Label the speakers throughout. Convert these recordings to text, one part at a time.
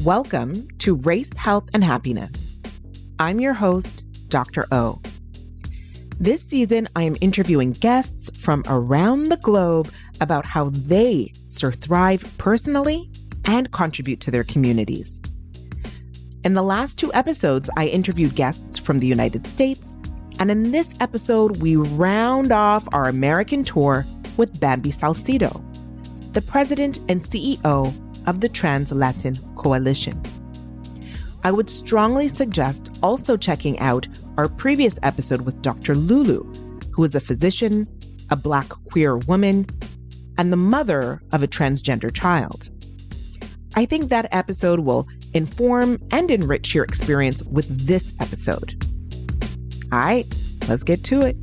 Speaker 1: Welcome to Race, Health, and Happiness. I'm your host, Dr. O. This season, I am interviewing guests from around the globe about how they thrive personally and contribute to their communities. In the last two episodes, I interviewed guests from the United States, and in this episode, we round off our American tour with Bamby Salcedo, the president and CEO of the TransLatin Coalition. I would strongly suggest also checking out our previous episode with Dr. Lulu, who is a physician, a Black queer woman, and the mother of a transgender child. I think that episode will inform and enrich your experience with this episode. All right, let's get to it.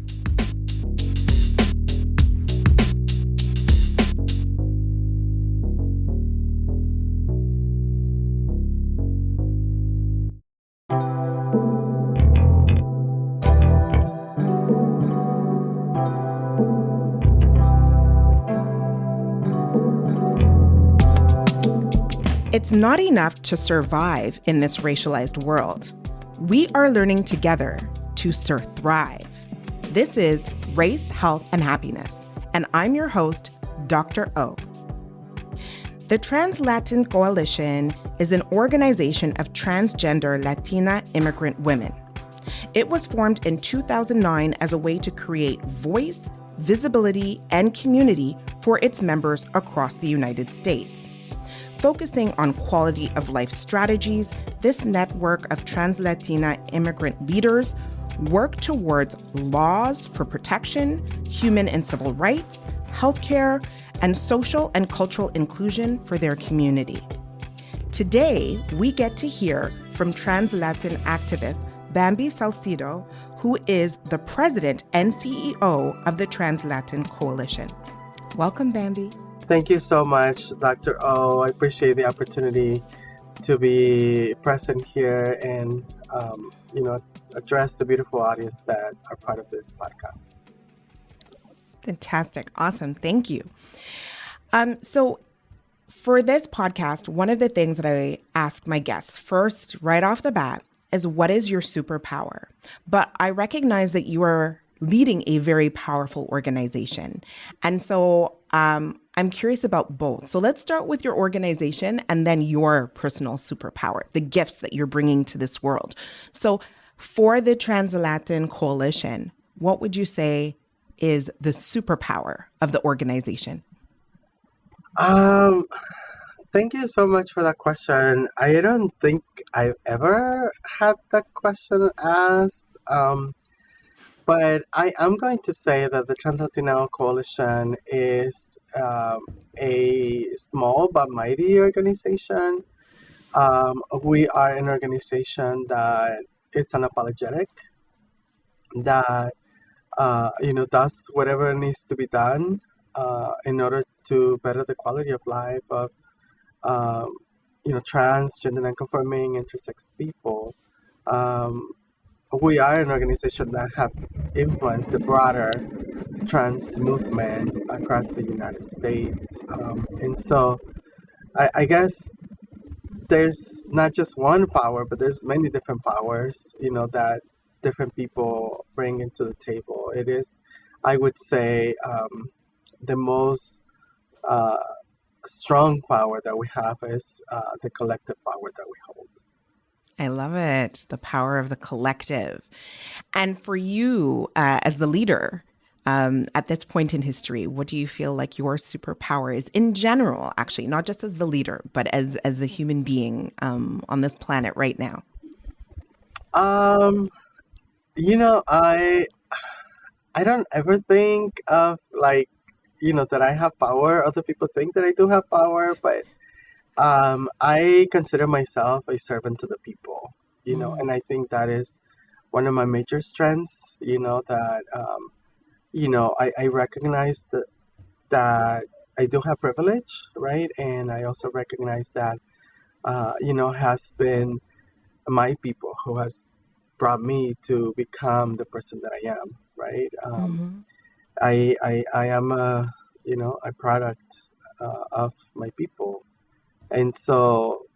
Speaker 1: It's not enough to survive in this racialized world. We are learning together to thrive. This is Race, Health, and Happiness, and I'm your host, Dr. O. The TransLatin Coalition is an organization of transgender Latina immigrant women. It was formed in 2009 as a way to create voice, visibility, and community for its members across the United States. Focusing on quality of life strategies, this network of trans-Latina immigrant leaders work towards laws for protection, human and civil rights, healthcare, and social and cultural inclusion for their community. Today, we get to hear from TransLatin activist Bamby Salcedo, who is the president and CEO of the TransLatin Coalition. Welcome, Bamby.
Speaker 2: Thank you so much, Dr. O. I appreciate the opportunity to be present here and, address the beautiful audience that are part of this podcast.
Speaker 1: Fantastic. Awesome. Thank you. So for this podcast, one of the things that I ask my guests first, right off the bat, is what is your superpower? But I recognize that you are leading a very powerful organization. And so I'm curious about both. So let's start with your organization and then your personal superpower, the gifts that you're bringing to this world. So for the TransLatin Coalition, what would you say is the superpower of the organization?
Speaker 2: Thank you so much for that question. I don't think I've ever had that question asked. But I am going to say that the TransLatin Coalition is a small but mighty organization. We are an organization that it's unapologetic, that does whatever needs to be done in order to better the quality of life of trans, gender non-conforming, intersex people. We are an organization that have influenced the broader trans movement across the United States. And so I guess there's not just one power, but there's many different powers, that different people bring into the table. It is, I would say, the most strong power that we have is the collective power that we hold.
Speaker 1: I love it. The power of the collective. And for you, as the leader, at this point in history, what do you feel like your superpower is in general, actually, not just as the leader, but as a human being on this planet right now?
Speaker 2: I don't ever think of that I have power. Other people think that I do have power, but I consider myself a servant to the people, and I think that is one of my major strengths, that, I recognize that I do have privilege, right? And I also recognize that, has been my people who has brought me to become the person that I am, right? I am a product of my people. And so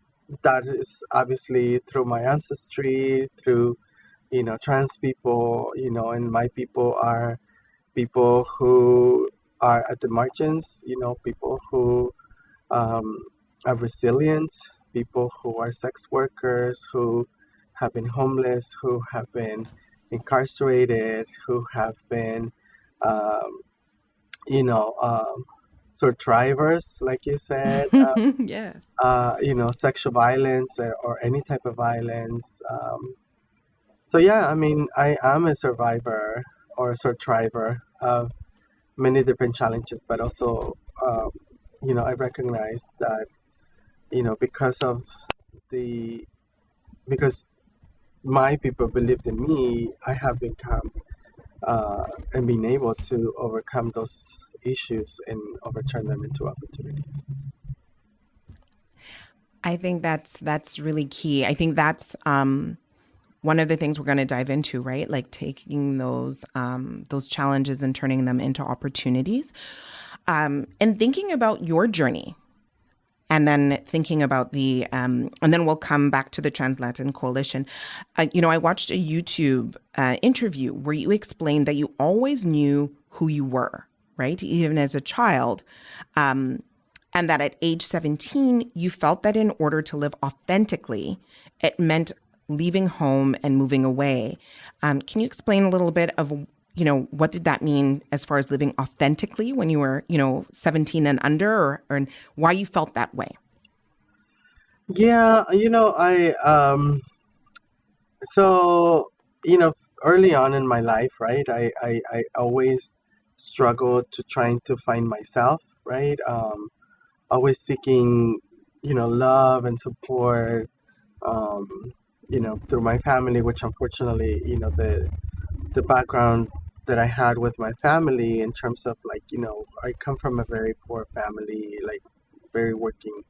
Speaker 2: that is obviously through my ancestry, through, trans people, and my people are people who are at the margins, people who um, are resilient, people who are sex workers, who have been homeless, who have been incarcerated, who have been, um, you know, um, survivors, like you said,
Speaker 1: Yeah.
Speaker 2: sexual violence or any type of violence. So yeah, I mean, I am a survivor or a survivor of many different challenges, but also, I recognize that, because of the because my people believed in me, I have become and been able to overcome those issues and overturn them into opportunities.
Speaker 1: I think that's really key. I think that's one of the things we're going to dive into, right? Like taking those challenges and turning them into opportunities, and thinking about your journey, and then thinking about and then we'll come back to the TransLatin Coalition. I watched a YouTube interview where you explained that you always knew who you were, right? Even as a child. And that at age 17, you felt that in order to live authentically, it meant leaving home and moving away. Can you explain a little bit of, what did that mean as far as living authentically when you were, 17 and under, or why you felt that way?
Speaker 2: Yeah, so, early on in my life, right, I always struggled to trying to find myself, right? Always seeking, love and support, um, through my family, which unfortunately, the background that I had with my family in terms of like, I come from a very poor family, like very working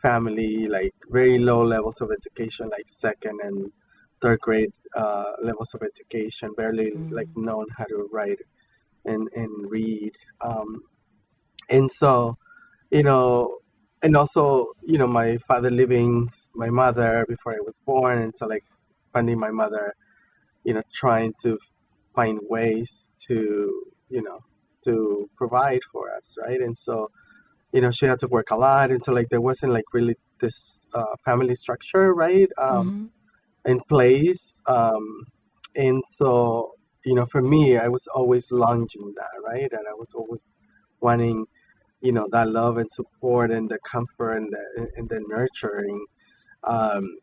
Speaker 2: family, like very low levels of education, like second and third grade levels of education, barely like known how to write and read. And so, you know, and also, my father leaving my mother before I was born, and so like finding my mother, trying to find ways to, to provide for us, right? And so, she had to work a lot, and so like there wasn't like really this family structure, right, in place. And so, for me, I was always longing that, right, and I was always wanting, that love and support and the comfort and the nurturing. Um,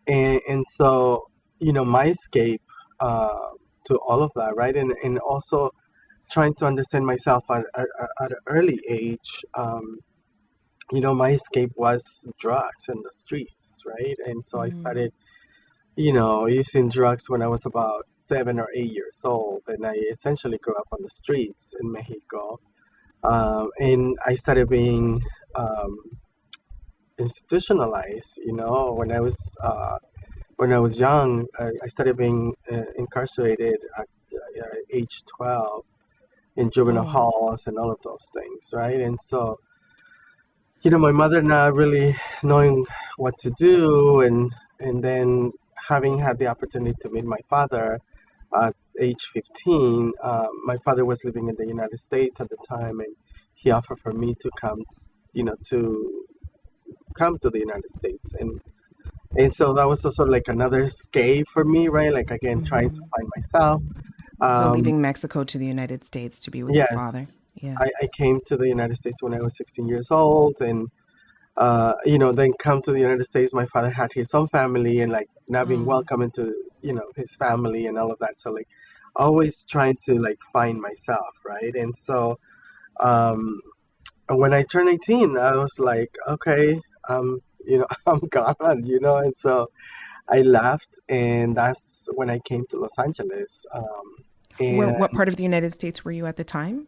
Speaker 2: and so, my escape uh, to all of that, right, and also trying to understand myself at an early age. My escape was drugs in the streets, right? And so I started, using drugs when I was about 7 or 8 years old, and I essentially grew up on the streets in Mexico. And I started being um, institutionalized. When I was young, I started being incarcerated at age 12 in
Speaker 1: Oh,
Speaker 2: juvenile
Speaker 1: wow.
Speaker 2: halls and all of those things, right? And so, my mother not really knowing what to do, and then having had the opportunity to meet my father at age 15. My father was living in the United States at the time, and he offered for me to come, to come to the United States, and so that was also like another escape for me, right? Like again, trying to find myself.
Speaker 1: So
Speaker 2: Um,
Speaker 1: leaving Mexico to the United States to be with your
Speaker 2: yes,
Speaker 1: father. Yeah.
Speaker 2: I came to the United States when I was 16 years old, and then come to the United States. My father had his own family, and like not being
Speaker 1: Mm.
Speaker 2: welcome into, his family and all of that. So like always trying to like find myself, right? And so um, when I turned 18, I was like, okay, I'm gone, and so I left, and that's when I came to Los Angeles.
Speaker 1: Where,
Speaker 2: And
Speaker 1: what part of the United States were you at the time?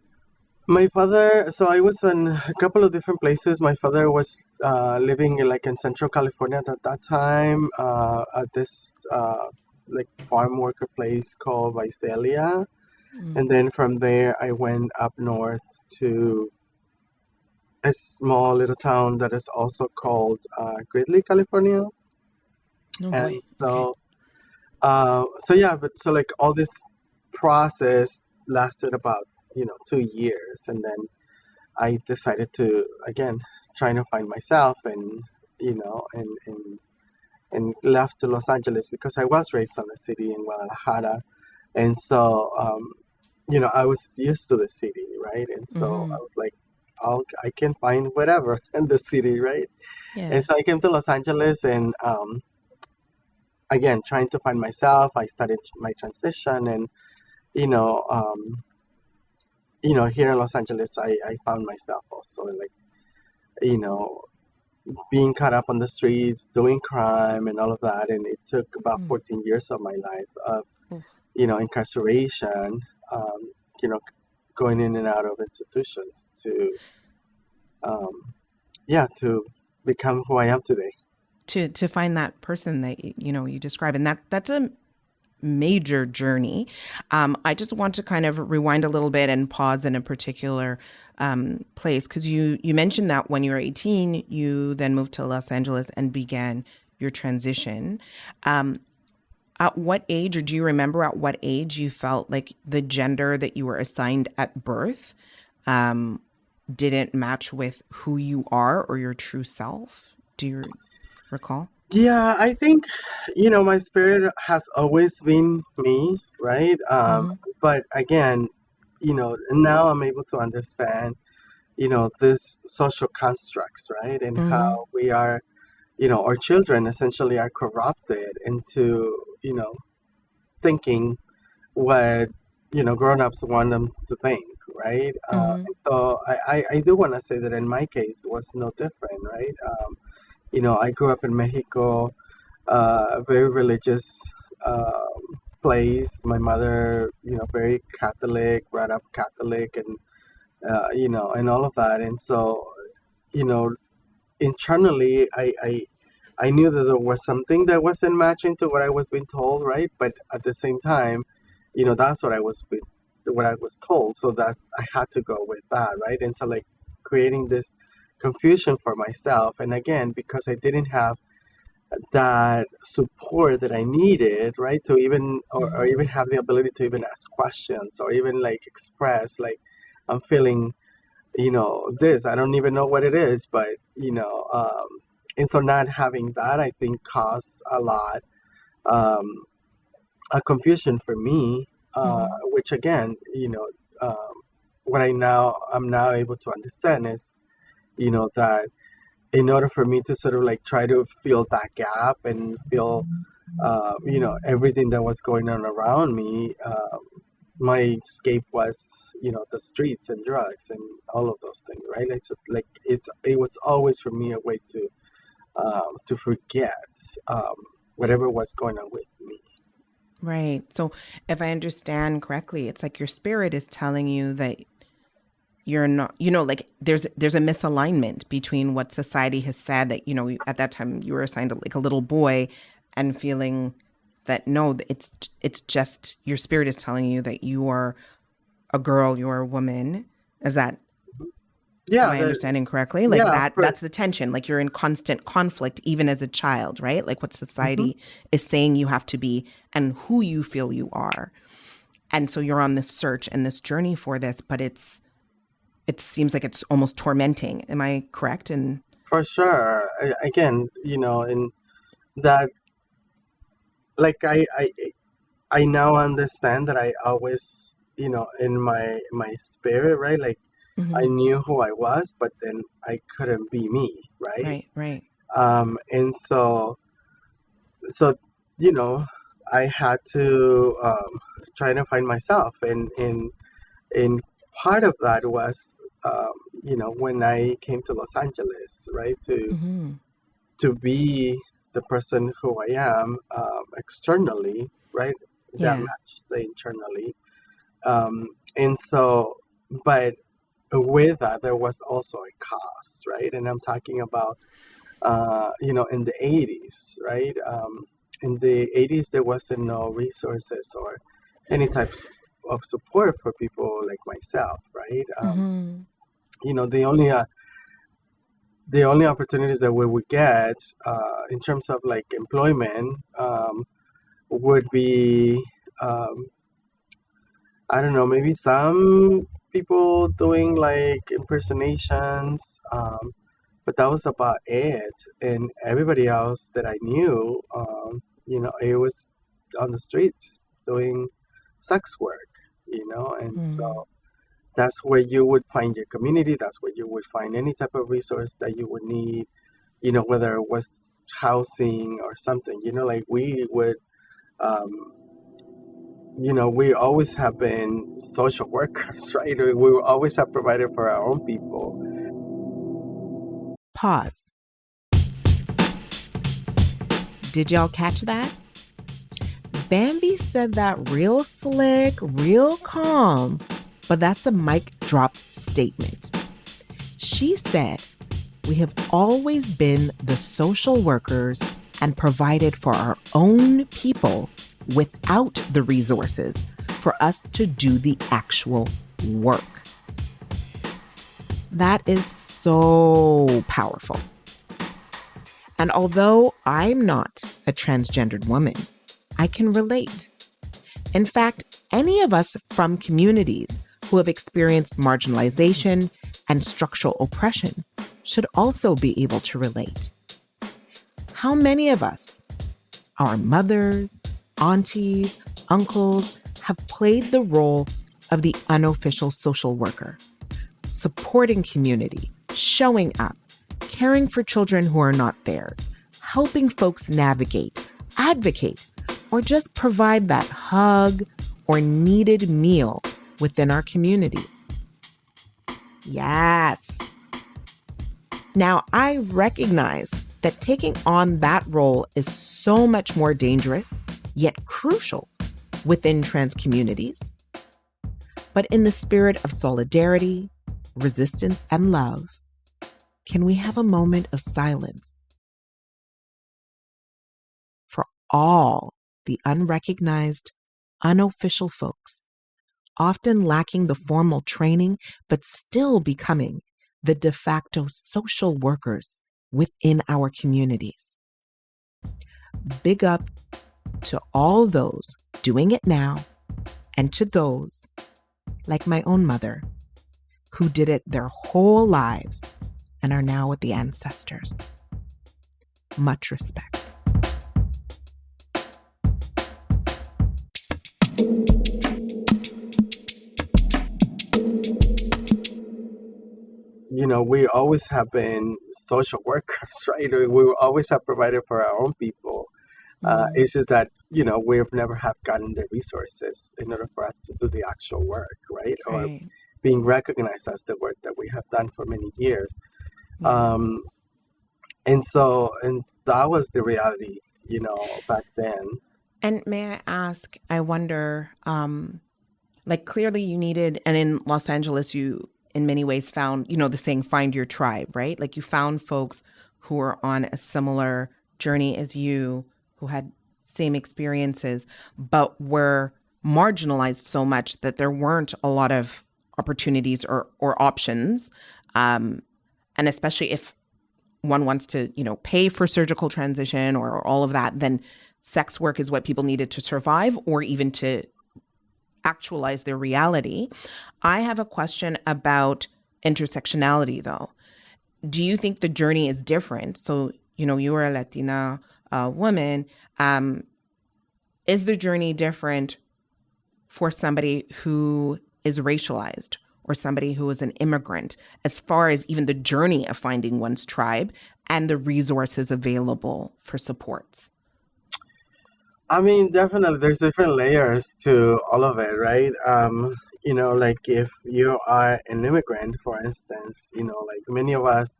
Speaker 2: my father, so I was in a couple of different places. My father was living in, like in Central California at that time, at this like farm worker place called Visalia. And then from there, I went up north to a small little town that is also called Gridley, California.
Speaker 1: No
Speaker 2: And
Speaker 1: boy. Okay.
Speaker 2: so yeah, but so like all this process lasted about 2 years, and then I decided to again trying to find myself, and and left to Los Angeles because I was raised on the city in Guadalajara, and so I was used to the city, right? And so I
Speaker 1: Mm-hmm.
Speaker 2: was like, I can find whatever in the city, right? And
Speaker 1: Yeah.
Speaker 2: so I came to Los Angeles, and again trying to find myself. I started my transition, and you know, um, here in Los Angeles, I found myself also like you know being caught up on the streets, doing crime and all of that. And it took about
Speaker 1: Mm.
Speaker 2: 14 years of my life of,
Speaker 1: Oof.
Speaker 2: incarceration, um, you know, going in and out of institutions um, to become who I am today.
Speaker 1: To find that person that you describe, and that's a major journey. I just want to kind of rewind a little bit and pause in a particular place, because you mentioned that when you were 18, you then moved to Los Angeles and began your transition. Um, at what age, or do you remember at what age you felt like the gender that you were assigned at birth um, didn't match with who you are or your true self? Do you recall?
Speaker 2: Yeah, I think, my spirit has always been me, right?
Speaker 1: Mm-hmm.
Speaker 2: But again, now I'm able to understand, this social constructs, right? And
Speaker 1: Mm-hmm.
Speaker 2: how we are, our children essentially are corrupted into, thinking what, grown-ups want them to think, right?
Speaker 1: Mm-hmm.
Speaker 2: And so I do want to say that in my case, it was no different, right? I grew up in Mexico, a very religious place. My mother, very Catholic, brought up Catholic, and and all of that. And so, you know, internally, I knew that there was something that wasn't matching to what I was being told, right? But at the same time, that's what I was told. So that I had to go with that, right? And so, like, creating this confusion for myself, and again, because I didn't have that support that I needed, right, to even or
Speaker 1: Mm-hmm.
Speaker 2: even have the ability to even ask questions or even like express like I'm feeling, this. I don't even know what it is, but and so not having that, I think, caused a lot um, a confusion for me,
Speaker 1: Mm-hmm.
Speaker 2: which again, what I'm now able to understand is, that in order for me to sort of like try to fill that gap and feel everything that was going on around me, my escape was the streets and drugs and all of those things, right? Like, so, like it was always for me a way to forget um, whatever was going on with me.
Speaker 1: Right. So if I understand correctly, it's like your spirit is telling you that you're not, like there's a misalignment between what society has said that, at that time you were assigned like a little boy, and feeling that no, it's just your spirit is telling you that you are a girl, you're a woman. Is that, am
Speaker 2: Yeah,
Speaker 1: I understanding correctly? Like
Speaker 2: yeah, of
Speaker 1: that's the
Speaker 2: course.
Speaker 1: tension. Like you're in constant conflict even as a child, right? Like what
Speaker 2: Hmm.
Speaker 1: society is saying you have to be and who you feel you are. And so you're on this search and this journey for this, but it seems like it's almost tormenting. Am I correct? And
Speaker 2: For sure. Again, in that, like I now understand that I always, in my spirit, right? Like I
Speaker 1: mhm,
Speaker 2: knew who I was, but then I couldn't be me, right?
Speaker 1: right, right.
Speaker 2: And so you know, I had to try to find myself, and part of that was, when I came to Los Angeles, right,
Speaker 1: Hmm.
Speaker 2: to be the person who I am externally, right, that
Speaker 1: Yeah.
Speaker 2: matched the internally. And so, but with that, there was also a cost, right? And I'm talking about, in the 80s, right? In the 80s, there wasn't no resources or any types of support for people like myself, right?
Speaker 1: Hmm.
Speaker 2: The only the only opportunities that we would get in terms of like employment would be I don't know, maybe some people doing like impersonations, but that was about it. And everybody else that I knew, it was on the streets doing sex work, and
Speaker 1: Mm.
Speaker 2: so that's where you would find your community. That's where you would find any type of resource that you would need, whether it was housing or something, like we would. Um, we always have been social workers, right? We will always have provided for our own people.
Speaker 1: Pause. Did y'all catch that? Bamby said that real slick, real calm, but that's a mic drop statement. She said, we have always been the social workers and provided for our own people without the resources for us to do the actual work. That is so powerful. And although I'm not a transgendered woman, I can relate. In fact, any of us from communities who have experienced marginalization and structural oppression should also be able to relate. How many of us, our mothers, aunties, uncles, have played the role of the unofficial social worker, supporting community, showing up, caring for children who are not theirs, helping folks navigate, advocate, or just provide that hug or needed meal within our communities? Yes. Now, I recognize that taking on that role is so much more dangerous, yet crucial within trans communities. But in the spirit of solidarity, resistance, and love, can we have a moment of silence for all the unrecognized, unofficial folks, often lacking the formal training, but still becoming the de facto social workers within our communities? Big up to all those doing it now, and to those, like my own mother, who did it their whole lives and are now with the ancestors. Much respect.
Speaker 2: We always have been social workers, right? We will always have provided for our own people. It's just that, we've never have gotten the resources in order for us to do the actual work, right? Or
Speaker 1: Right.
Speaker 2: being recognized as the work that we have done for many years.
Speaker 1: Yeah.
Speaker 2: And that was the reality, back then.
Speaker 1: And may I ask, I wonder, like clearly you needed, and in Los Angeles, you in many ways found, the saying, find your tribe, right? Like you found folks who were on a similar journey as you, who had same experiences, but were marginalized so much that there weren't a lot of opportunities or options. And especially if one wants to, pay for surgical transition or all of that, then sex work is what people needed to survive or even to actualize their reality. I have a question about intersectionality, though. Do you think the journey is different? So, you are a Latina woman. Is the journey different for somebody who is racialized or somebody who is an immigrant, as far as even the journey of finding one's tribe and the resources available for supports?
Speaker 2: I mean, definitely, there's different layers to all of it, right? Like if you are an immigrant, for instance, like many of us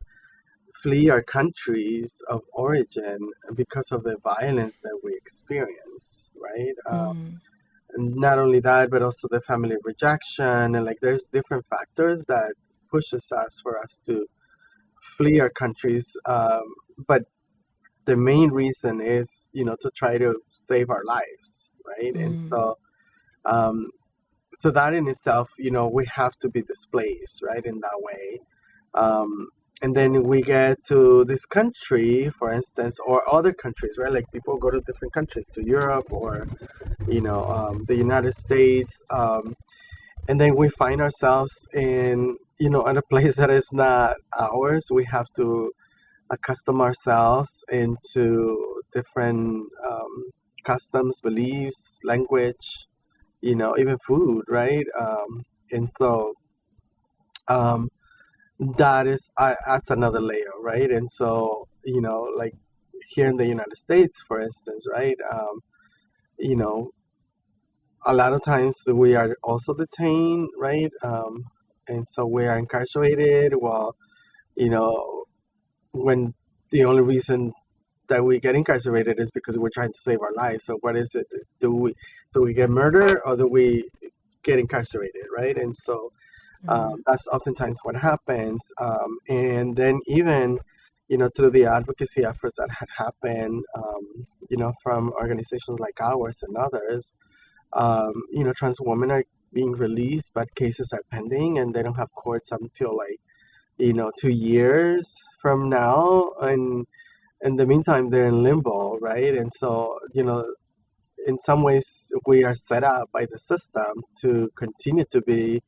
Speaker 2: flee our countries of origin because of the violence that we experience, right? And not only that, but also the family rejection, and like there's different factors that pushes us for us to flee our countries. But the main reason is, to try to save our lives, right? And um, so that in itself, we have to be displaced, right, in that way. Um, And then we get to this country, for instance, or other countries, right? Like people go to different countries, to Europe or, the United States. And then we find ourselves in a place that is not ours. We have to accustom ourselves into different customs, beliefs, language, even food, right? And so um, that's another layer, right? And so, like here in the United States, for instance, right? You know, a lot of times we are also detained, right? And so we are incarcerated. Well, you know, when the only reason that we get incarcerated is because we're trying to save our lives. So what is it? Do we get murdered or do we get incarcerated, right? And so that's oftentimes what happens. And then even through the advocacy efforts that had happened, from organizations like ours and others, trans women are being released, but cases are pending, and they don't have courts until like 2 years from now, and in the meantime they're in limbo, right? And so in some ways we are set up by the system to continue to be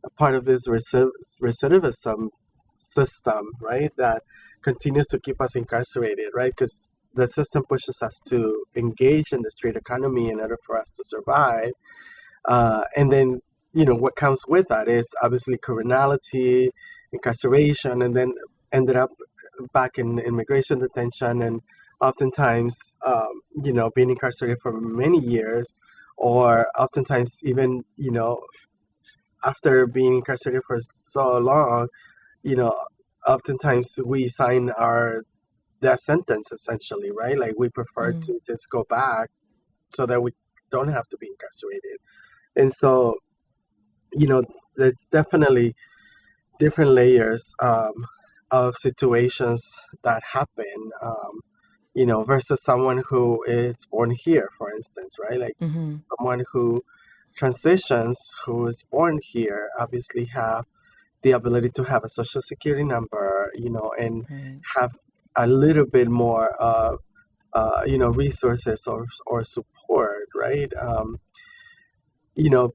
Speaker 2: a part of this recidivism system, right? That continues to keep us incarcerated, right? Because the system pushes us to engage in the street economy in order for us to survive. And then, what comes with that is obviously criminality, incarceration, and then ended up back in immigration detention, and oftentimes, being incarcerated for many years, or oftentimes even, after being incarcerated for so long, oftentimes we sign our death sentence essentially, right? Like we prefer to just go back so that we don't have to be incarcerated. And so, there's definitely different layers of situations that happen, versus someone who is born here, for instance, right? Like someone who transitions, who is born here, obviously have the ability to have a social security number, and have a little bit more of, resources or support, right?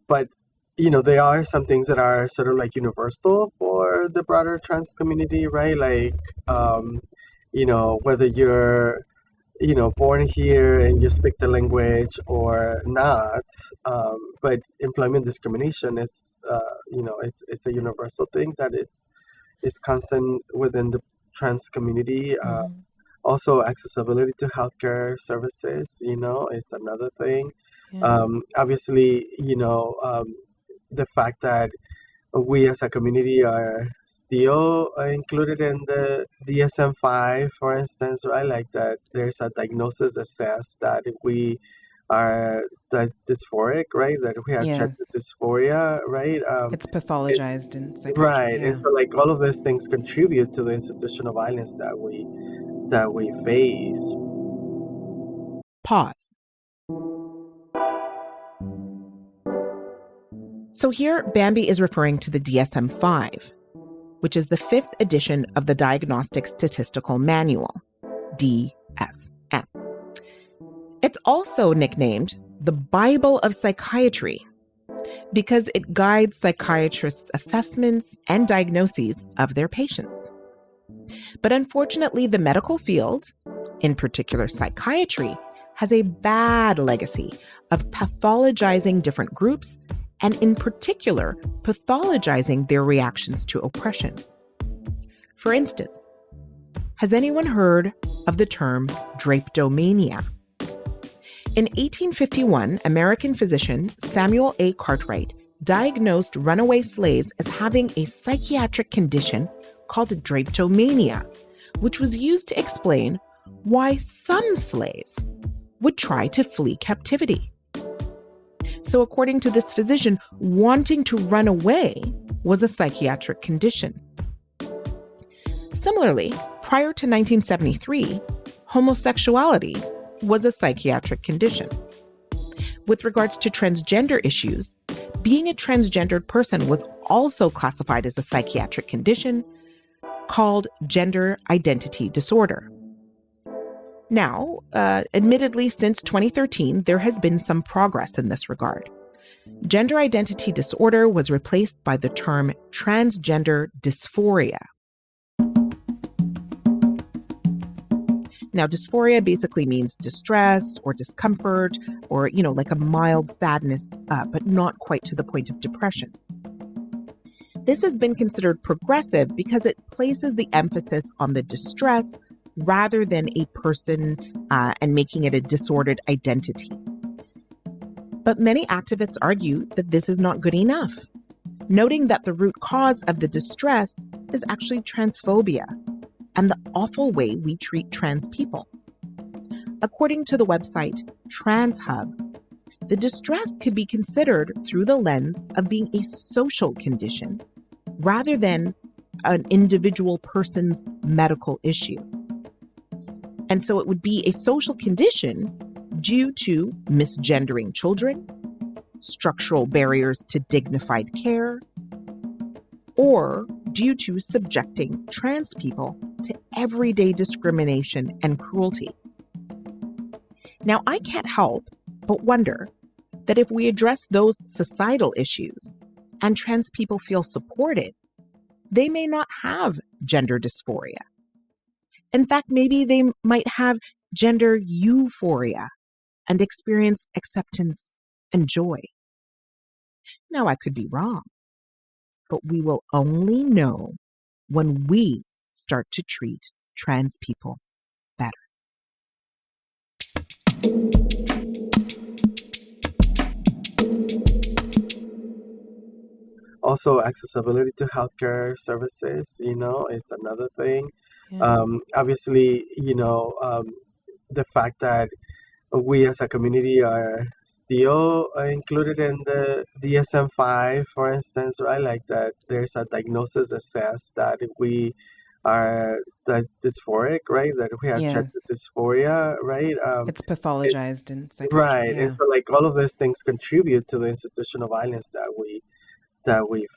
Speaker 2: But there are some things that are sort of like universal for the broader trans community, right? Like, whether you're, born here and you speak the language or not, but employment discrimination is, it's a universal thing that it's constant within the trans community. Also, accessibility to healthcare services, it's another thing. Obviously, the fact that we as a community are still included in the DSM-5, for instance, right? Like that there's a diagnosis that says that we are dysphoric, right? That we have gender dysphoria, right?
Speaker 1: It's pathologized in psychiatry.
Speaker 2: Right. And so like all of these things contribute to the institutional violence that we face.
Speaker 1: Pause. So here, Bamby is referring to the DSM-5, which is the 5th edition of the Diagnostic Statistical Manual, DSM. It's also nicknamed the Bible of Psychiatry because it guides psychiatrists' assessments and diagnoses of their patients. But unfortunately, the medical field, in particular psychiatry, has a bad legacy of pathologizing different groups and in particular, pathologizing their reactions to oppression. For instance, has anyone heard of the term drapetomania? In 1851, American physician Samuel A. Cartwright diagnosed runaway slaves as having a psychiatric condition called drapetomania, which was used to explain why some slaves would try to flee captivity. So according to this physician, wanting to run away was a psychiatric condition. Similarly, prior to 1973, homosexuality was a psychiatric condition. With regards to transgender issues, being a transgendered person was also classified as a psychiatric condition, called gender identity disorder. Now, admittedly, since 2013, there has been some progress in this regard. Gender identity disorder was replaced by the term transgender dysphoria. Now, dysphoria basically means distress or discomfort or, like a mild sadness, but not quite to the point of depression. This has been considered progressive because it places the emphasis on the distress rather than a person and making it a disordered identity. But many activists argue that this is not good enough, noting that the root cause of the distress is actually transphobia and the awful way we treat trans people. According to the website TransHub, the distress could be considered through the lens of being a social condition rather than an individual person's medical issue. And so it would be a social condition due to misgendering children, structural barriers to dignified care, or due to subjecting trans people to everyday discrimination and cruelty. Now, I can't help but wonder that if we address those societal issues and trans people feel supported, they may not have gender dysphoria. In fact, maybe they might have gender euphoria and experience acceptance and joy. Now, I could be wrong, but we will only know when we start to treat trans people better.
Speaker 2: Also, accessibility to healthcare services, it's another thing. Yeah. Obviously, the fact that we as a community are still included in the DSM-5, for instance, right? Like that there's a diagnosis that says that we are dysphoric, right? That we have gender dysphoria, right?
Speaker 1: It's pathologized in psychiatry.
Speaker 2: Right. Yeah. And so like all of these things contribute to the institutional violence that we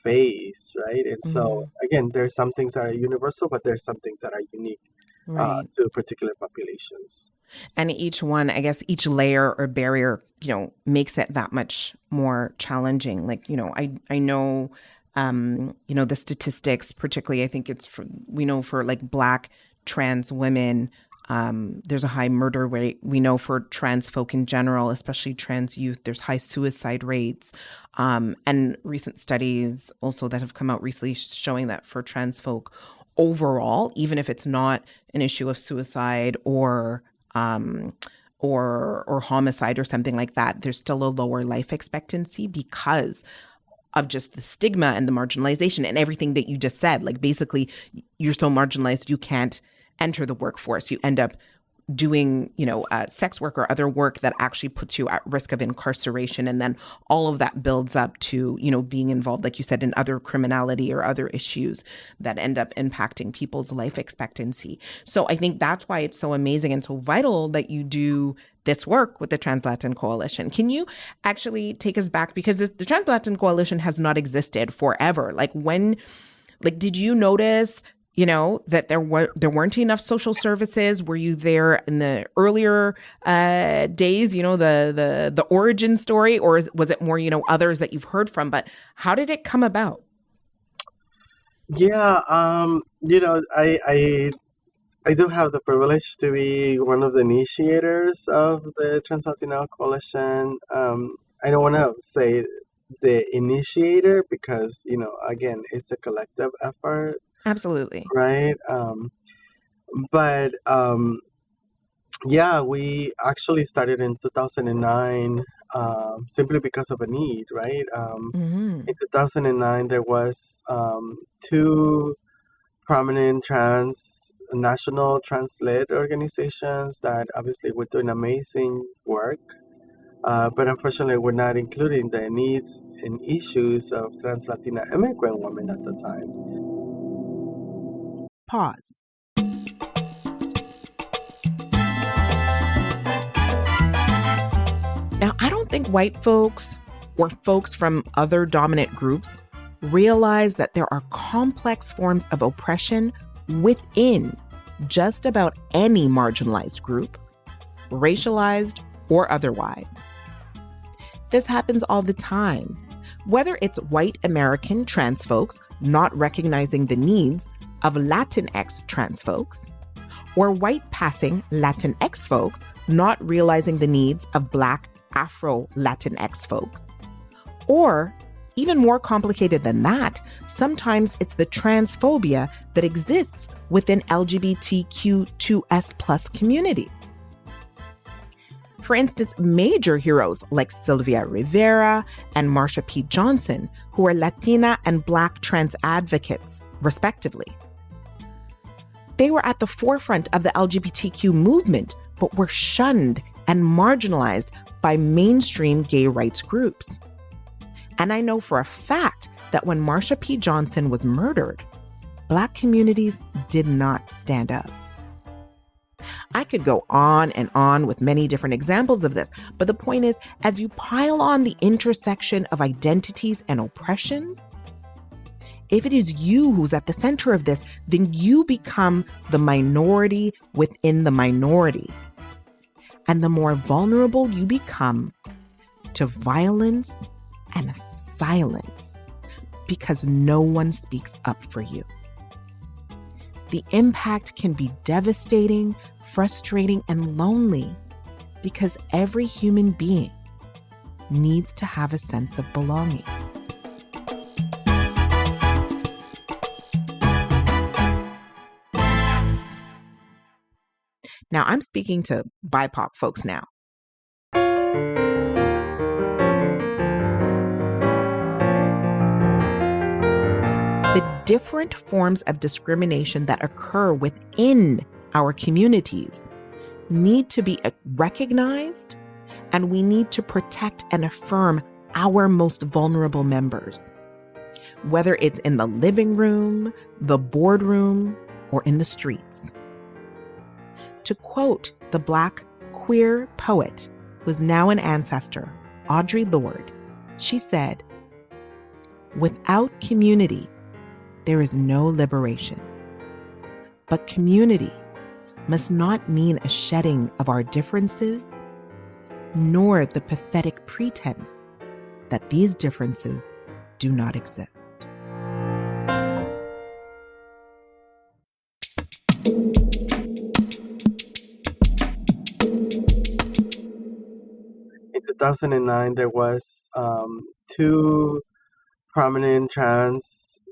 Speaker 2: face, right? And so again, there's some things that are universal, but there's some things that are unique to particular populations.
Speaker 1: And each one, I guess, each layer or barrier, makes it that much more challenging. Like, I know, the statistics, particularly, I think we know for like Black trans women, there's a high murder rate. We know for trans folk in general, especially trans youth, there's high suicide rates. And recent studies also that have come out recently showing that for trans folk overall, even if it's not an issue of suicide or homicide or something like that, there's still a lower life expectancy because of just the stigma and the marginalization and everything that you just said. Like basically, you're so marginalized, you can't enter the workforce. You end up doing, sex work or other work that actually puts you at risk of incarceration. And then all of that builds up to, being involved, like you said, in other criminality or other issues that end up impacting people's life expectancy. So I think that's why it's so amazing and so vital that you do this work with the TransLatin Coalition. Can you actually take us back? Because the TransLatin Coalition has not existed forever. Did you notice that there weren't enough social services? Were you there in the earlier days, the origin story, or was it more, others that you've heard from? But how did it come about?
Speaker 2: Yeah, I do have the privilege to be one of the initiators of the TransLatin Coalition. I don't want to say the initiator because, again, it's a collective effort.
Speaker 1: Absolutely.
Speaker 2: Right. We actually started in 2009 simply because of a need, right? In 2009, there was two prominent national trans-led organizations that obviously were doing amazing work, but unfortunately were not including the needs and issues of trans Latina immigrant women at the time.
Speaker 1: Pause. Now, I don't think white folks or folks from other dominant groups realize that there are complex forms of oppression within just about any marginalized group, racialized or otherwise. This happens all the time, whether it's white American trans folks not recognizing the needs of Latinx trans folks, or white passing Latinx folks not realizing the needs of Black Afro-Latinx folks. Or, even more complicated than that, sometimes it's the transphobia that exists within LGBTQ2S+ communities. For instance, major heroes like Sylvia Rivera and Marsha P. Johnson, who are Latina and Black trans advocates, respectively. They were at the forefront of the LGBTQ movement, but were shunned and marginalized by mainstream gay rights groups. And I know for a fact that when Marsha P. Johnson was murdered, Black communities did not stand up. I could go on and on with many different examples of this, but the point is, as you pile on the intersection of identities and oppressions, if it is you who's at the center of this, then you become the minority within the minority. And the more vulnerable you become to violence and silence, because no one speaks up for you. The impact can be devastating, frustrating, and lonely, because every human being needs to have a sense of belonging. Now, I'm speaking to BIPOC folks now. The different forms of discrimination that occur within our communities need to be recognized, and we need to protect and affirm our most vulnerable members, whether it's in the living room, the boardroom, or in the streets. To quote the Black queer poet who is now an ancestor, Audre Lorde, she said, "Without community, there is no liberation. But community must not mean a shedding of our differences, nor the pathetic pretense that these differences do not exist."
Speaker 2: In 2009, there was two prominent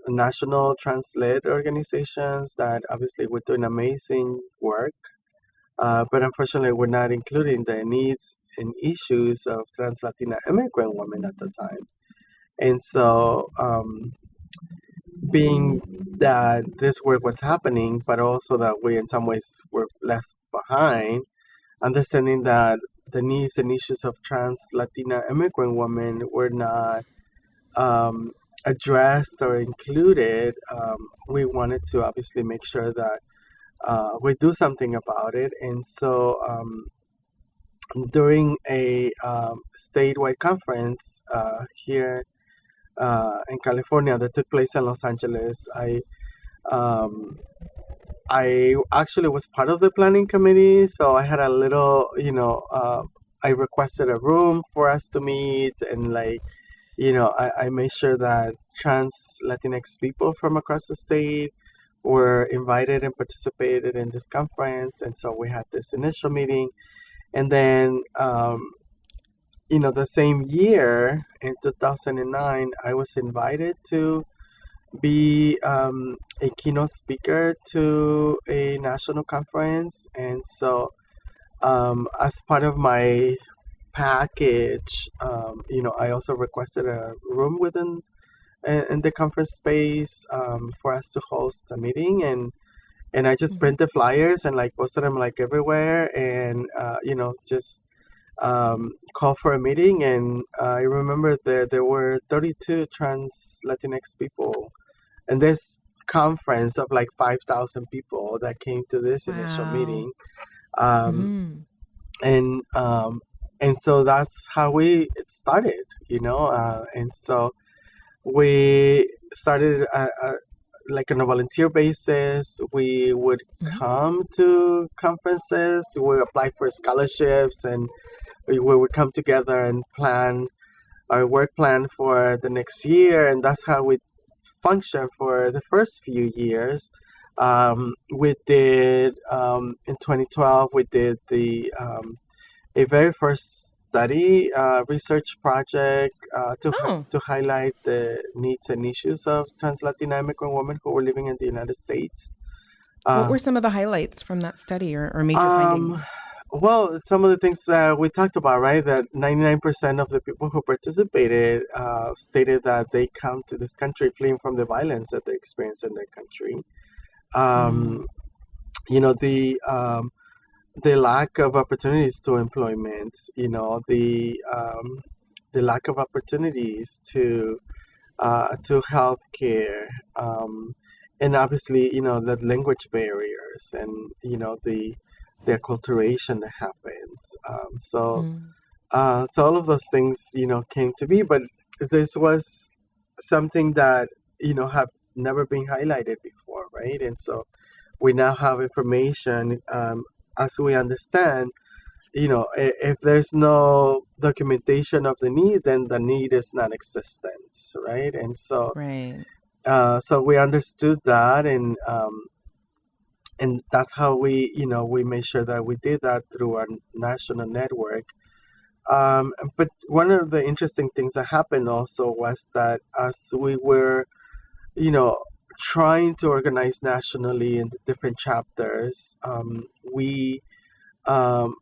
Speaker 2: national trans-led organizations that obviously were doing amazing work, but unfortunately were not including the needs and issues of trans Latina immigrant women at the time. And so, being that this work was happening, but also that we in some ways were left behind, understanding that the needs and issues of trans Latina immigrant women were not addressed or included, we wanted to obviously make sure that we do something about it. And so during a statewide conference here in California that took place in Los Angeles, I actually was part of the planning committee, so I had a little, I requested a room for us to meet, and I made sure that trans Latinx people from across the state were invited and participated in this conference. And so we had this initial meeting. And then, the same year in 2009, I was invited to be a keynote speaker to a national conference. And so as part of my package, I also requested a room within in the conference space for us to host a meeting, and I just printed flyers and posted them everywhere, and just call for a meeting. And I remember there were 32 trans Latinx people in this conference of 5,000 people that came to this initial meeting. And so that's how it started, and so we started like on a volunteer basis. We would
Speaker 1: Mhm.
Speaker 2: come to conferences, we apply for scholarships, and we would come together and plan our work plan for the next year. And that's how we function for the first few years. We did in 2012. We did the a very first study research project
Speaker 1: Oh,
Speaker 2: to highlight the needs and issues of trans-Latin immigrant women who were living in the United States.
Speaker 1: what
Speaker 2: Uh,
Speaker 1: were some of the highlights from that study or major
Speaker 2: um,
Speaker 1: findings?
Speaker 2: well, some of the things that we talked about, right? That 99% of the people who participated stated that they come to this country fleeing from the violence that they experience in their country.
Speaker 1: Mm,
Speaker 2: Um, you know, the lack of opportunities to employment, the lack of opportunities to healthcare, and obviously, the language barriers and the acculturation that happens.
Speaker 1: mm,
Speaker 2: So all of those things, came to be, but this was something that have never been highlighted before, right? And so we now have information, as we understand, if there's no documentation of the need, then the need is non-existent, right? And so
Speaker 1: right.
Speaker 2: so we understood that, and that's how we made sure that we did that through our national network. But one of the interesting things that happened also was that as we were you know trying to organize nationally in the different chapters, we um,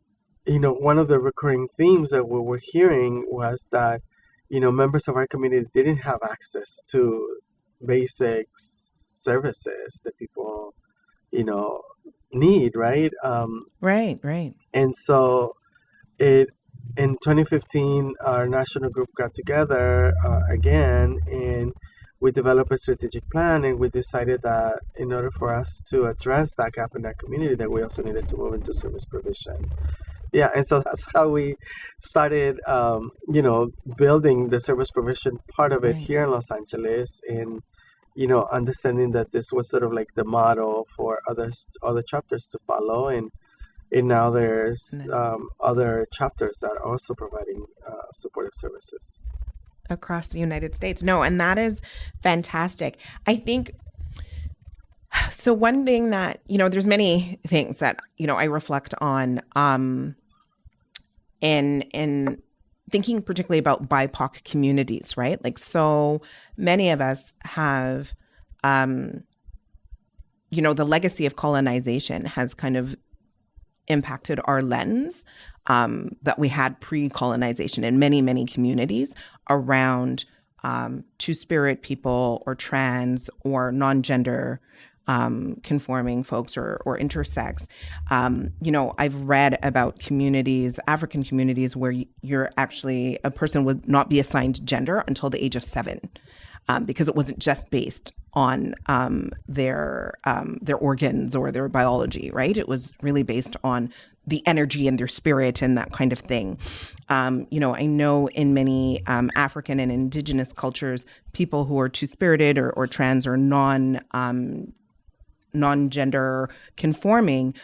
Speaker 2: one of the recurring themes that we were hearing was that members of our community didn't have access to basic services that people you know need, right?
Speaker 1: Right, right.
Speaker 2: And so it in 2015, our national group got together again, and we developed a strategic plan, and we decided that in order for us to address that gap in our community, that we also needed to move into service provision. Yeah, and so that's how we started, building the service provision part of it
Speaker 1: Right.
Speaker 2: here in Los Angeles, and understanding that this was sort of like the model for other chapters to follow, and now
Speaker 1: And
Speaker 2: there's
Speaker 1: then
Speaker 2: other chapters that are also providing supportive services.
Speaker 1: across the United States. No, and that is fantastic. I think so. One thing that, there's many things that, I reflect on in thinking particularly about BIPOC communities, right? Like so many of us have, the legacy of colonization has kind of impacted our lens that we had pre-colonization in many, many communities around two-spirit people or trans or non-gender conforming folks or intersex. I've read about communities, African communities, where you're actually, a person would not be assigned gender until the age of 7. Because it wasn't just based on their organs or their biology, right? It was really based on the energy and their spirit and that kind of thing. I know in many African and indigenous cultures, people who are two-spirited or trans or non-gender conforming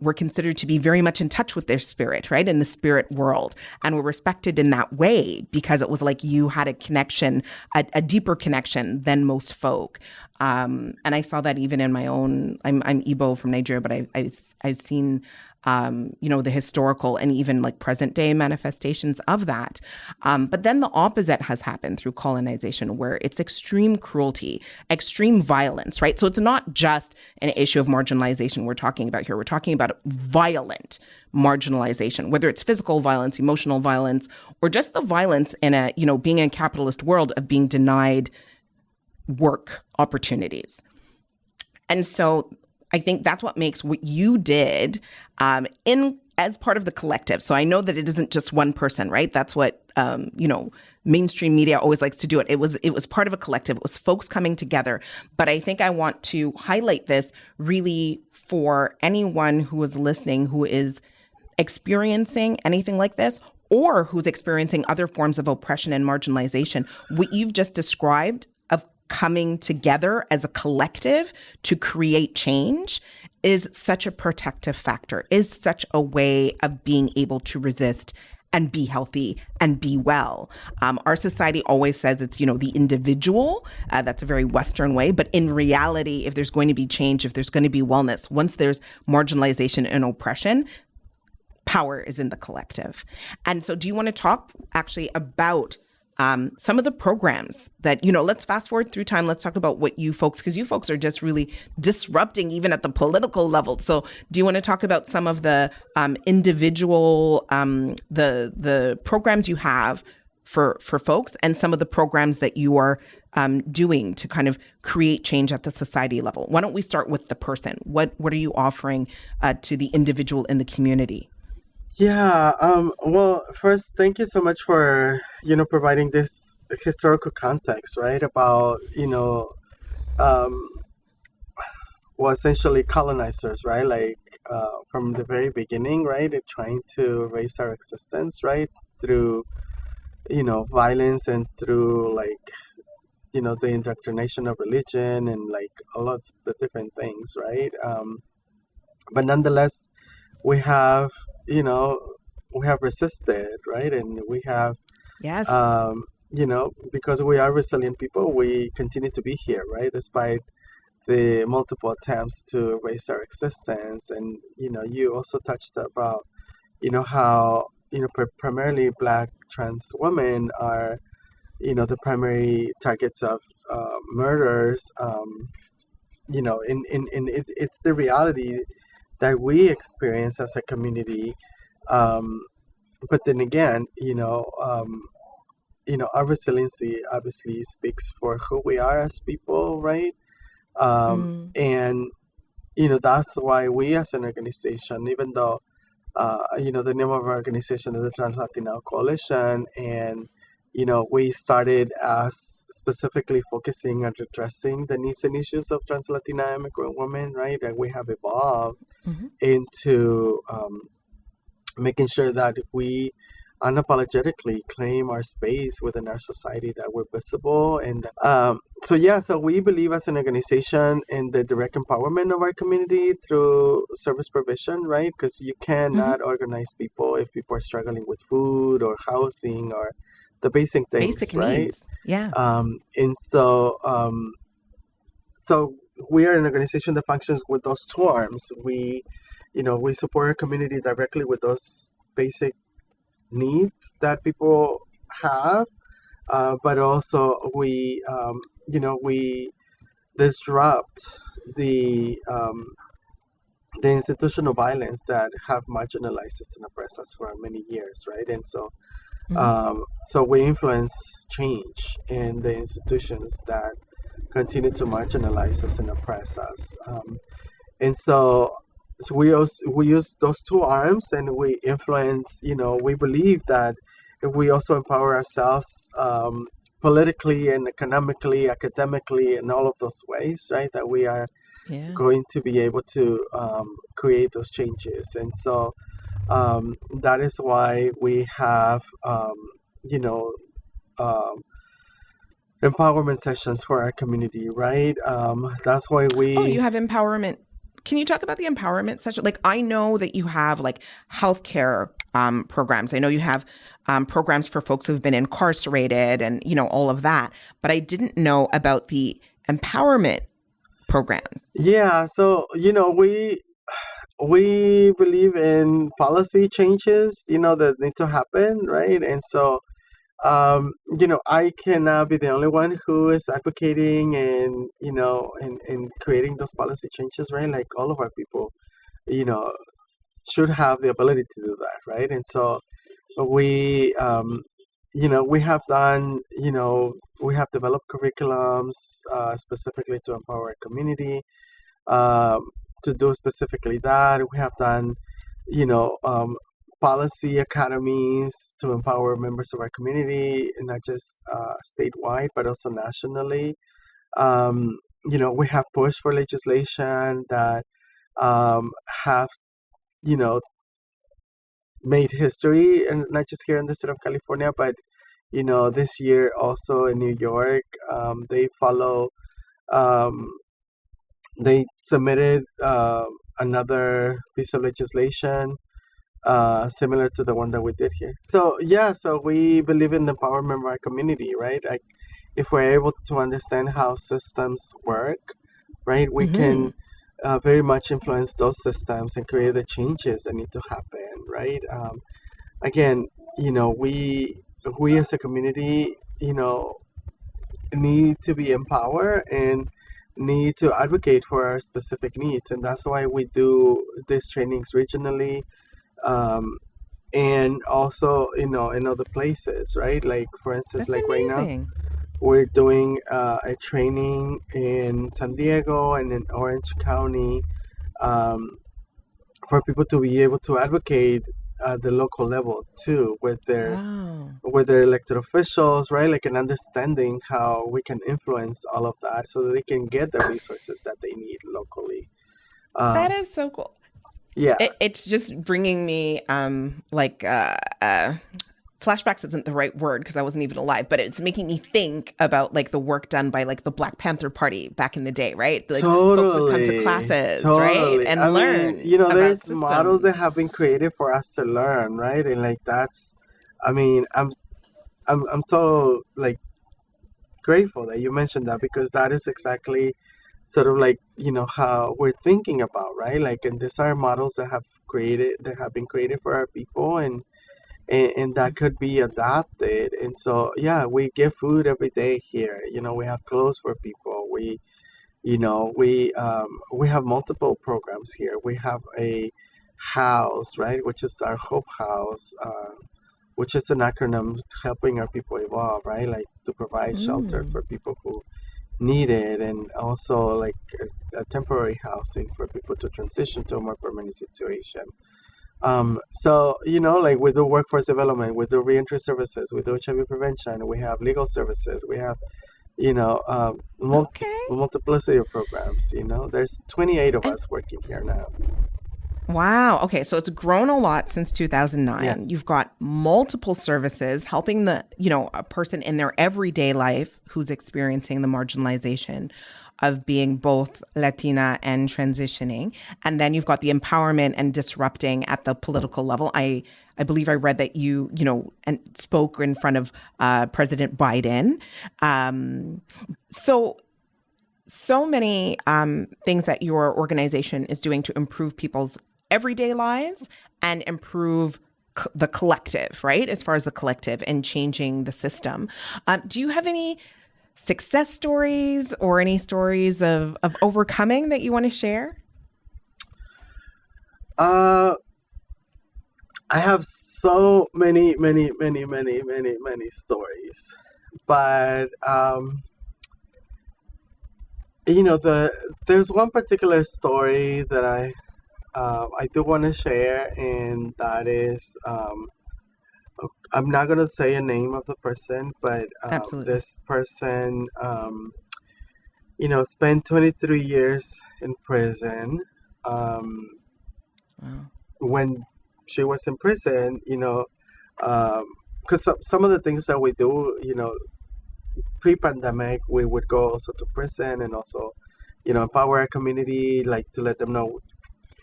Speaker 1: were considered to be very much in touch with their spirit, right? In the spirit world, and were respected in that way because it was like you had a connection, a deeper connection than most folk. And I saw that even in my own, I'm Igbo from Nigeria, but I've seen the historical and even like present day manifestations of that. But then the opposite has happened through colonization, where it's extreme cruelty, extreme violence, right? So it's not just an issue of marginalization we're talking about here. We're talking about violent marginalization, whether it's physical violence, emotional violence, or just the violence in being in a capitalist world of being denied work opportunities. And so I think that's what makes what you did as part of the collective. So I know that it isn't just one person, right? That's what mainstream media always likes to do. It was part of a collective. It was folks coming together. But I think I want to highlight this really for anyone who is listening, who is experiencing anything like this, or who's experiencing other forms of oppression and marginalization. What you've just described coming together as a collective to create change is such a protective factor, is such a way of being able to resist and be healthy and be well. Our society always says it's, the individual. That's a very Western way. But in reality, if there's going to be change, if there's going to be wellness, once there's marginalization and oppression, power is in the collective. And so do you want to talk actually about some of the programs that, let's fast forward through time. Let's talk about what you folks, because you folks are just really disrupting even at the political level. So do you want to talk about some of the individual, the programs you have for folks and some of the programs that you are doing to kind of create change at the society level? Why don't we start with the person? What are you offering to the individual in the community?
Speaker 2: Yeah, well, first, thank you so much for, providing this historical context, right, about, essentially colonizers, right, like from the very beginning, right, and trying to raise our existence, right, through, violence and through, like, the indoctrination of religion and, like, all of the different things, right, but nonetheless, we have, we have resisted, right? And we have,
Speaker 1: Yes.
Speaker 2: Because we are resilient people, we continue to be here, right? Despite the multiple attempts to raise our existence. And, you also touched about, how, primarily Black trans women are, the primary targets of murders. It's the reality that we experience as a community. But then again, our resiliency obviously speaks for who we are as people, right? And, that's why we as an organization, even though, the name of our organization is the TransLatin Coalition, and, we started as specifically focusing on addressing the needs and issues of trans Latina immigrant women, right? And we have evolved into making sure that we unapologetically claim our space within our society, that we're visible. And so we believe as an organization in the direct empowerment of our community through service provision, right? Because you cannot organize people if people are struggling with food or housing or the basic things,
Speaker 1: basic
Speaker 2: right?
Speaker 1: needs. Yeah.
Speaker 2: And so we are an organization that functions with those two arms. We support our community directly with those basic needs that people have, but also we disrupt the institutional violence that have marginalized us and oppressed us for many years, right? And so so we influence change in the institutions that continue to marginalize us and oppress us. And so we use those two arms, and we influence, we believe that if we also empower ourselves politically and economically, academically, in all of those ways, right, that we are going to be able to create those changes. And so that is why we have, empowerment sessions for our community, right? That's why we...
Speaker 1: Oh, you have empowerment. Can you talk about the empowerment session? Like, I know that you have like healthcare programs. I know you have programs for folks who've been incarcerated and, all of that. But I didn't know about the empowerment programs.
Speaker 2: Yeah. So, we believe in policy changes, that need to happen, right? And so, I cannot be the only one who is advocating and, and creating those policy changes, right? Like all of our people, should have the ability to do that, right? And so we, we have done, we have developed curriculums specifically to empower our community. To do specifically that, we have done, policy academies to empower members of our community, not just statewide, but also nationally. We have pushed for legislation that have, made history, and not just here in the state of California, but This year also in New York, um, they submitted another piece of legislation similar to the one that we did here. So yeah, so we believe in the empowerment of our community, right? Like if we're able to understand how systems work, right, we can very much influence those systems and create the changes that need to happen, right? Again, we as a community, need to be empowered and need to advocate for our specific needs, and that's why we do these trainings regionally, um, and also in other places, right? Like for instance,
Speaker 1: That's
Speaker 2: like right now
Speaker 1: amazing.
Speaker 2: we're doing a training in San Diego and in Orange County, um, for people to be able to advocate at the local level too
Speaker 1: Wow.
Speaker 2: with their elected officials, right? Like an understanding how we can influence all of that so that they can get the resources that they need locally.
Speaker 1: That
Speaker 2: Um,
Speaker 1: is so cool.
Speaker 2: yeah,
Speaker 1: It's just bringing me flashbacks isn't the right word because I wasn't even alive, but it's making me think about like the work done by like the Black Panther Party back in the day, right? Like folks would come to
Speaker 2: totally,
Speaker 1: classes, right?
Speaker 2: totally. I
Speaker 1: And
Speaker 2: mean,
Speaker 1: learn about
Speaker 2: there's models that
Speaker 1: systems.
Speaker 2: have been created for us to learn, right? And like that's, I mean, I'm so like grateful that you mentioned that because that is exactly sort of like how we're thinking about, right? Like, and these are models that have been created for our people, and that could be adapted. And so yeah, we give food every day here. We have clothes for people. We have multiple programs here. We have a house, right, which is our Hope House, which is an acronym helping our people evolve, right? Like to provide shelter
Speaker 1: Mm.
Speaker 2: for people who need it, and also like a temporary housing for people to transition to a more permanent situation. So like we do workforce development, we do reentry services, we do HIV prevention, we have legal services, we have
Speaker 1: Okay.
Speaker 2: multiplicity of programs. There's 28 of us working here now.
Speaker 1: Wow. Okay. So it's grown a lot since 2009.
Speaker 2: Yes,
Speaker 1: You've got multiple services helping a person in their everyday life who's experiencing the marginalization of being both Latina and transitioning. And then you've got the empowerment and disrupting at the political level. I believe I read that and spoke in front of President Biden. Um, so so many things that your organization is doing to improve people's everyday lives and improve the collective, right? As far as the collective and changing the system. Do you have any success stories or any stories of overcoming that you want to share?
Speaker 2: uh I have so many, many, many, many, many, many stories, but there's one particular story that I do want to share, and that is, I'm not gonna say a name of the person, but
Speaker 1: Absolutely.
Speaker 2: this person, spent 23 years in prison. Um,
Speaker 1: Wow.
Speaker 2: when she was in prison, because some of the things that we do, pre-pandemic, we would go also to prison and also, empower our community, like to let them know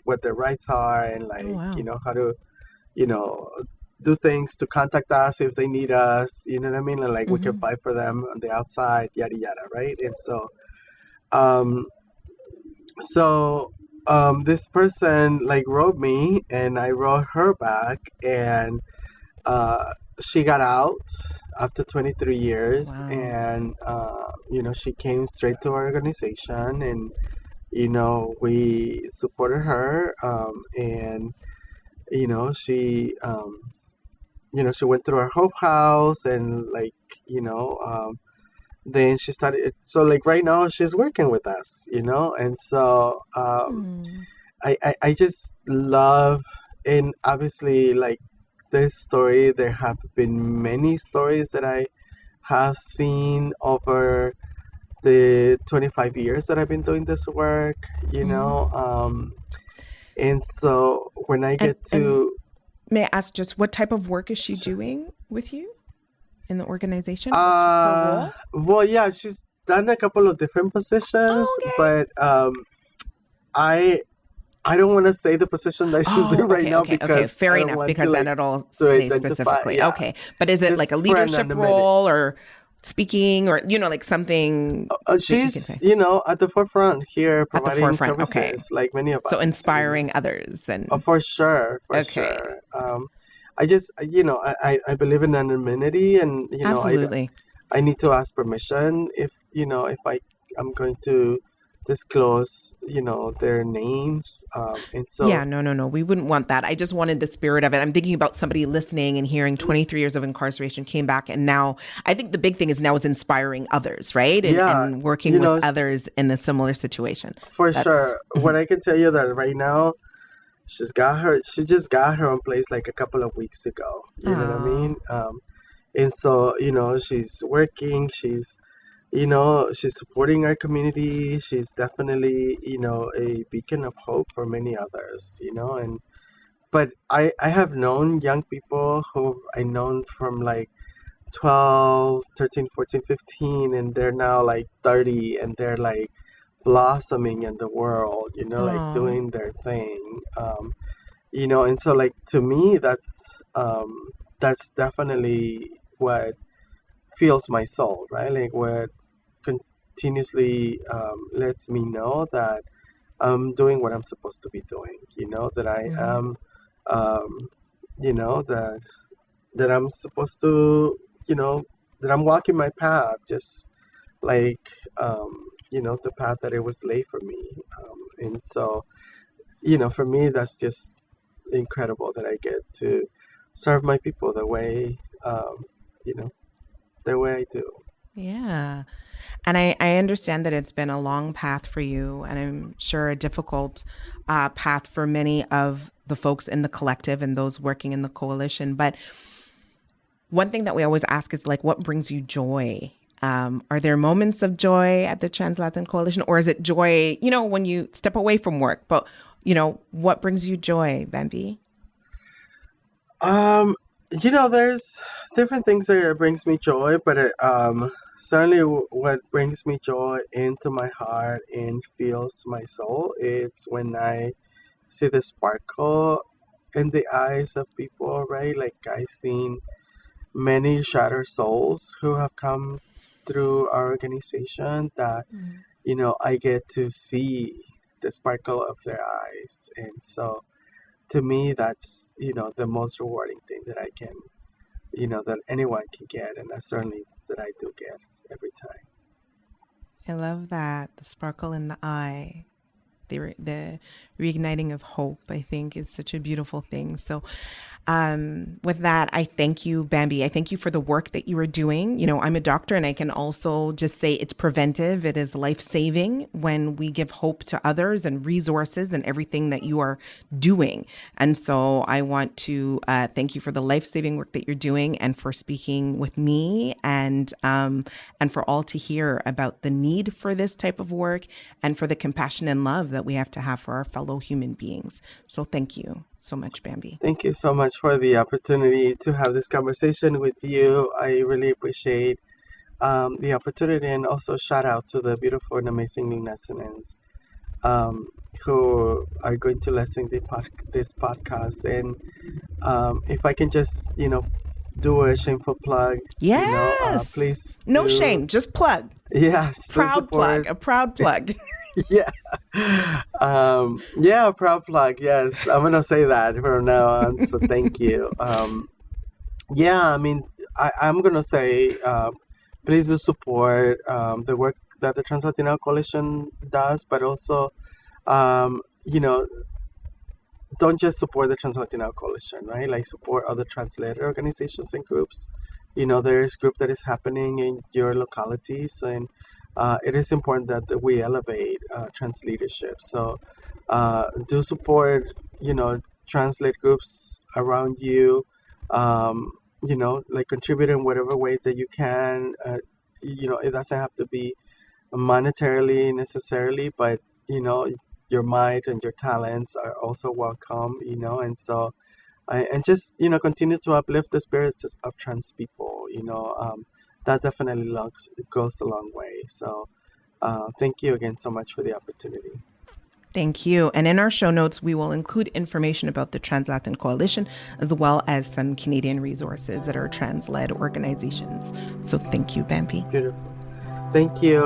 Speaker 2: what their rights are, and
Speaker 1: Oh,
Speaker 2: like,
Speaker 1: wow.
Speaker 2: how to, you know, do things to contact us if they need us, you know what I mean? And like we can
Speaker 1: Hmm.
Speaker 2: fight for them on the outside, yada yada, right? And um, so this person like wrote me, and I wrote her back, and uh, she got out after 23 years,
Speaker 1: Wow.
Speaker 2: and she came straight to our organization, and we supported her, and she went through our Hope House, and like then she started. So like right now she's working with us, and so
Speaker 1: Hmm.
Speaker 2: I just love, and obviously like this story. There have been many stories that I have seen over the 25 years that I've been doing this work,
Speaker 1: Hmm.
Speaker 2: and so when I
Speaker 1: And
Speaker 2: get
Speaker 1: and
Speaker 2: to
Speaker 1: may I ask just what type of work is she doing with you? in the organization? What's her role?
Speaker 2: Well, yeah, she's done a couple of different positions,
Speaker 1: Oh, okay.
Speaker 2: but I don't want to say the position that she's doing right now because
Speaker 1: Fair
Speaker 2: I don't
Speaker 1: enough,
Speaker 2: want
Speaker 1: because
Speaker 2: to
Speaker 1: then it'll
Speaker 2: to
Speaker 1: say
Speaker 2: identify.
Speaker 1: specifically.
Speaker 2: Yeah,
Speaker 1: Okay. But is it like a
Speaker 2: just for
Speaker 1: leadership
Speaker 2: anonymity.
Speaker 1: role or speaking or, like something that you can
Speaker 2: She's,
Speaker 1: say?
Speaker 2: at the forefront here,
Speaker 1: At the
Speaker 2: providing
Speaker 1: forefront. Okay.
Speaker 2: services like many of
Speaker 1: So
Speaker 2: us.
Speaker 1: inspiring others and
Speaker 2: For sure, for
Speaker 1: okay.
Speaker 2: sure. I just, I believe in anonymity, and
Speaker 1: Absolutely.
Speaker 2: I need to ask permission if I'm going to disclose, their names. And
Speaker 1: Yeah,
Speaker 2: so,
Speaker 1: no. We wouldn't want that. I just wanted the spirit of it. I'm thinking about somebody listening and hearing 23 years of incarceration came back. And now I think the big thing is inspiring others, right?
Speaker 2: yeah,
Speaker 1: And working with others in a similar situation.
Speaker 2: for sure. What I can tell you that right now, she just got her own place like a couple of weeks ago. You know what I mean? And so, she's working, she's supporting our community. She's definitely, a beacon of hope for many others, but I have known young people who I known from like 12, 13, 14, 15, and they're now like 30, and they're like blossoming in the world, like doing their thing. And so like to me, that's definitely what fills my soul, right? Like what continuously lets me know that I'm doing what I'm supposed to be doing. That I am, that I'm supposed to, that I'm walking my path, just like the path that it was laid for me. And so, for me, that's just incredible that I get to serve my people the way, you know, the way I do.
Speaker 1: Yeah. And I understand that it's been a long path for you, and I'm sure a difficult path for many of the folks in the collective and those working in the coalition. But one thing that we always ask is like, what brings you joy? Are there moments of joy at the TransLatin Coalition, or is it joy, when you step away from work? But, what brings you joy, Bamby?
Speaker 2: There's different things that brings me joy, but certainly what brings me joy into my heart and fills my soul, it's when I see the sparkle in the eyes of people, right? Like I've seen many shattered souls who have come through our organization that, I get to see the sparkle of their eyes. And so to me, that's, the most rewarding thing that I can, that anyone can get. And that's certainly that I do get every time.
Speaker 1: I love that. The sparkle in the eye, the reigniting of hope, I think is such a beautiful thing. So with that, I thank you, Bamby. I thank you for the work that you are doing. I'm a doctor, and I can also just say it's preventive. It is life-saving when we give hope to others and resources and everything that you are doing. And so I want to thank you for the life-saving work that you're doing, and for speaking with me, and for all to hear about the need for this type of work, and for the compassion and love that we have to have for our fellow human beings. So thank you so much, Bamby.
Speaker 2: Thank you so much for the opportunity to have this conversation with you. I really appreciate the opportunity, and also shout out to the beautiful and amazing listeners who are going to listen to this podcast. And if I can just, do a shameful plug,
Speaker 1: Yes.
Speaker 2: Please.
Speaker 1: No shame, just plug.
Speaker 2: Yeah.
Speaker 1: Proud plug, a proud plug.
Speaker 2: Yeah. Yeah, proud plug. Yes, I'm gonna say that from now on. So thank you. Yeah, I mean, I'm gonna say, please do support the work that the TransLatin Coalition does, but also, don't just support the TransLatin Coalition, right? Like support other translated organizations and groups. There's group that is happening in your localities, and it is important that we elevate trans leadership. So do support, translate groups around you, like contribute in whatever way that you can. It doesn't have to be monetarily necessarily, but, your might and your talents are also welcome, and so and just, continue to uplift the spirits of trans people, that definitely goes a long way. So thank you again so much for the opportunity.
Speaker 1: Thank you. And in our show notes, we will include information about the TransLatin Coalition, as well as some Canadian resources that are trans-led organizations. So thank you, Bamby.
Speaker 2: Beautiful. Thank you.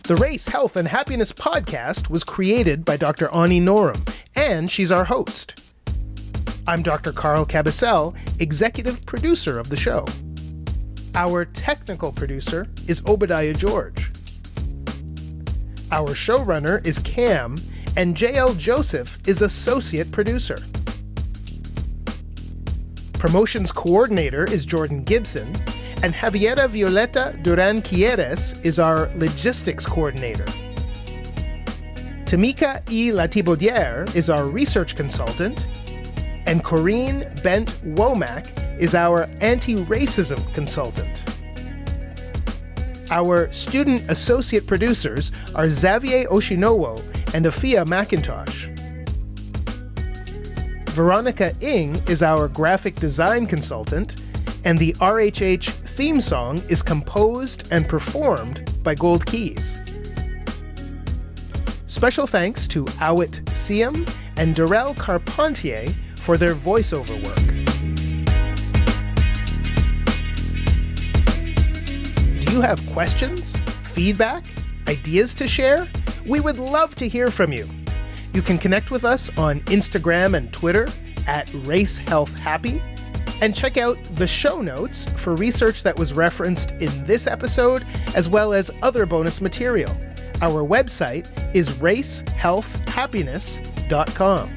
Speaker 3: The Race, Health, and Happiness podcast was created by Dr. Onye Norum, and she's our host. I'm Dr. Carl Cabasel, executive producer of the show. Our technical producer is Obadiah George. Our showrunner is Cam, and JL Joseph is associate producer. Promotions coordinator is Jordan Gibson, and Javiera Violeta Duran Quieres is our logistics coordinator. Tamika E. Latibaudiere is our research consultant, and Corinne Bent Womack is our anti-racism consultant. Our student associate producers are Xavier Oshinowo and Afia McIntosh. Veronica Ng is our graphic design consultant, and the RHH theme song is composed and performed by Gold Keys. Special thanks to Awit Siem and Darrell Carpentier for their voiceover work. Do you have questions, feedback, ideas to share? We would love to hear from you. You can connect with us on Instagram and Twitter at RaceHealth&Happy, and check out the show notes for research that was referenced in this episode, as well as other bonus material. Our website is RaceHealth&Happiness.com.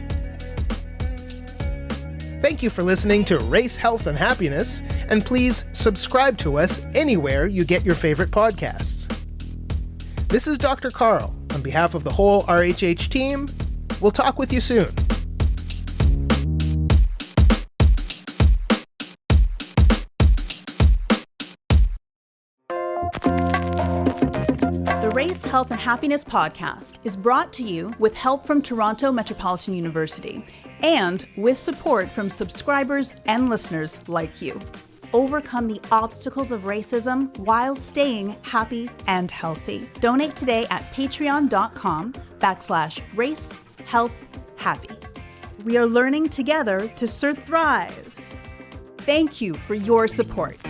Speaker 3: Thank you for listening to Race, Health, and Happiness, and please subscribe to us anywhere you get your favorite podcasts. This is Dr. Carl. On behalf of the whole RHH team, we'll talk with you soon.
Speaker 4: The Race, Health and Happiness podcast is brought to you with help from Toronto Metropolitan University and with support from subscribers and listeners like you. Overcome the obstacles of racism while staying happy and healthy. Donate today at patreon.com/racehealthhappy. We are learning together to thrive. Thank you for your support.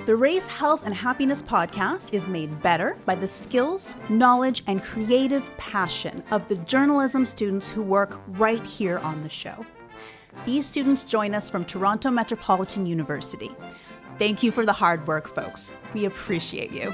Speaker 4: The Race, Health, and Happiness podcast is made better by the skills, knowledge, and creative passion of the journalism students who work right here on the show. These students join us from Toronto Metropolitan University. Thank you for the hard work, folks. We appreciate you.